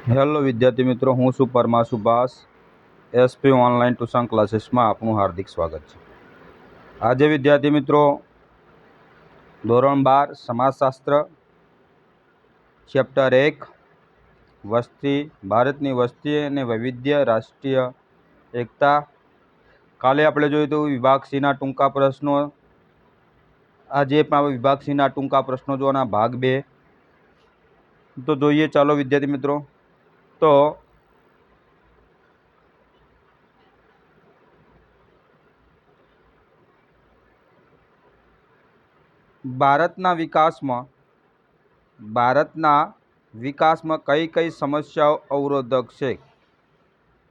Hello વિદ્યાર્થી મિત્રો, હું છું Parmar Subhash. SP online tuition ક્લાસીસમાં આપનું હાર્દિક સ્વાગત છે. આજે વિદ્યાર્થી મિત્રો ધોરણ 12 સમાજશાસ્ત્ર ચેપ્ટર 1 વસ્તી, ભારતની વસ્તી અને વૈવિધ્ય, રાષ્ટ્રીય એકતા. કાલે આપણે જોયું હતું વિભાગ સીના ટૂંકા પ્રશ્નો. આજે પણ વિભાગ સીના ટૂંકા પ્રશ્નો જોવાના ભાગ 2. તો જોઈએ ચાલો વિદ્યાર્થી મિત્રો. તો ભારતના વિકાસમાં કઈ કઈ સમસ્યાઓ અવરોધક છે?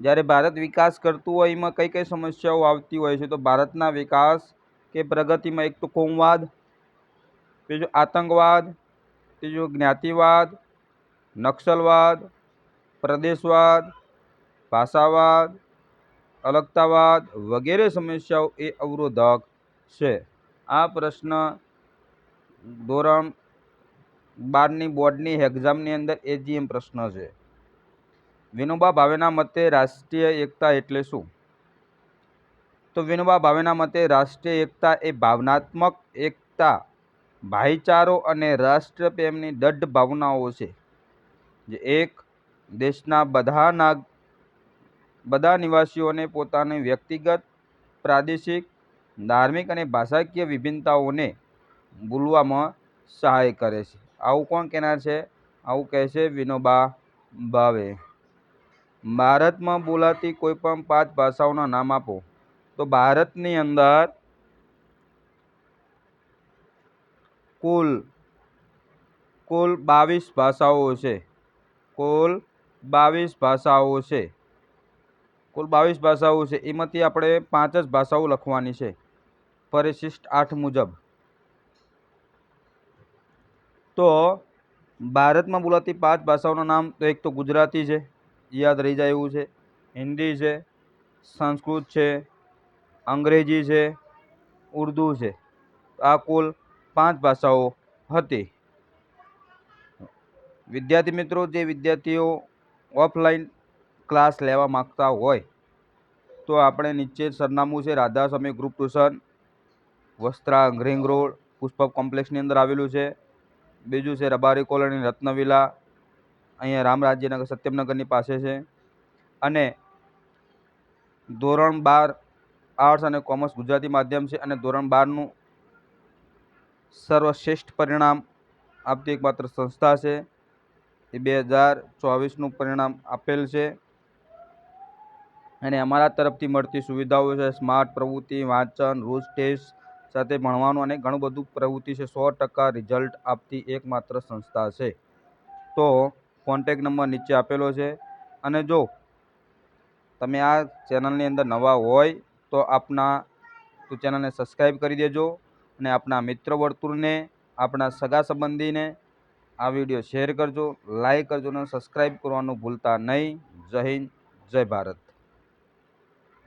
જ્યારે ભારત વિકાસ કરતું હોય એમાં કઈ કઈ સમસ્યાઓ આવતી હોય છે? તો ભારતના વિકાસ કે પ્રગતિમાં એક તો કોમવાદ, બીજું આતંકવાદ, ત્રીજું જ્ઞાતિવાદ, નક્સલવાદ, પ્રદેશવાદ, ભાષાવાદ, અલગતાવાદ વગેરે સમસ્યાઓ એ અવરોધક છે. આ પ્રશ્ન ધોરણ 12ની બોર્ડની એક્ઝામની અંદર એજીએમ પ્રશ્ન છે. વિનોબા ભાવેના મતે રાષ્ટ્રીય એકતા એટલે શું? તો વિનોબા ભાવેના મતે રાષ્ટ્રીય એકતા એ ભાવનાત્મક એકતા, ભાઈચારો અને રાષ્ટ્રપ્રેમની દૃઢ ભાવનાઓ છે, જે એક દેશના બધા નિવાસીઓને પોતાની વ્યક્તિગત, પ્રાદેશિક, ધાર્મિક અને ભાષાકીય વિભિન્નતાઓને ભૂલવામાં સહાય કરે છે. આવું કોણ કહેનાર છે? આવું કહે છે વિનોબા ભાવે. ભારતમાં બોલાતી કોઈ પણ 5 ભાષાઓના નામ આપો. તો ભારતની અંદર કુલ 22 ભાષાઓ છે. કુલ 22 ભાષાઓ છે. એમાંથી આપણે 5 જ ભાષાઓ લખવાની છે પરિશિષ્ટ 8 મુજબ. તો ભારતમાં બોલાતી 5 ભાષાઓના નામ, તો એક તો ગુજરાતી છે, યાદ રહી જાય એવું છે, હિન્દી છે, સંસ્કૃત છે, અંગ્રેજી છે, ઉર્દૂ છે. આ કુલ 5 ભાષાઓ હતી. વિદ્યાર્થી મિત્રો, જે વિદ્યાર્થીઓ ઓફલાઈન ક્લાસ લેવા માંગતા હોય તો આપણે નીચે સરનામું છે રાધાસ્વામી ગ્રુપ ટ્યુશન, વસ્ત્રા રિંગ રોડ, પુષ્પક કોમ્પ્લેક્સની અંદર આવેલું છે. બીજું છે રબારી કોલોની, રત્નવિલા, અહીંયા રામરાજ્યનગર સત્યમનગરની પાસે છે. અને ધોરણ 12 આર્ટ્સ અને કોમર્સ ગુજરાતી માધ્યમ છે, અને ધોરણ 12નું સર્વશ્રેષ્ઠ પરિણામ આપતી એકમાત્ર સંસ્થા છે. એ 2024નું પરિણામ આપેલ છે. અને અમારા તરફથી મળતી સુવિધાઓ છે સ્માર્ટ પ્રવૃત્તિ, વાંચન, રોજ ટેસ્ટ સાથે ભણવાનું અને ઘણું બધું પ્રવૃત્તિ છે. 100% રિઝલ્ટ આપતી એકમાત્ર સંસ્થા છે. તો કોન્ટેક નંબર નીચે આપેલો છે. અને જો તમે આ ચેનલની અંદર નવા હોય તો ચેનલને સબસ્ક્રાઈબ કરી દેજો, અને આપણા મિત્ર વર્તુળને, આપણા સગા સંબંધીને આ વિડીયો શેર કરજો, લાઈક કરજો અને સબસ્ક્રાઈબ કરવાનું ભૂલતા નહીં. જય હિન્દ, જય ભારત.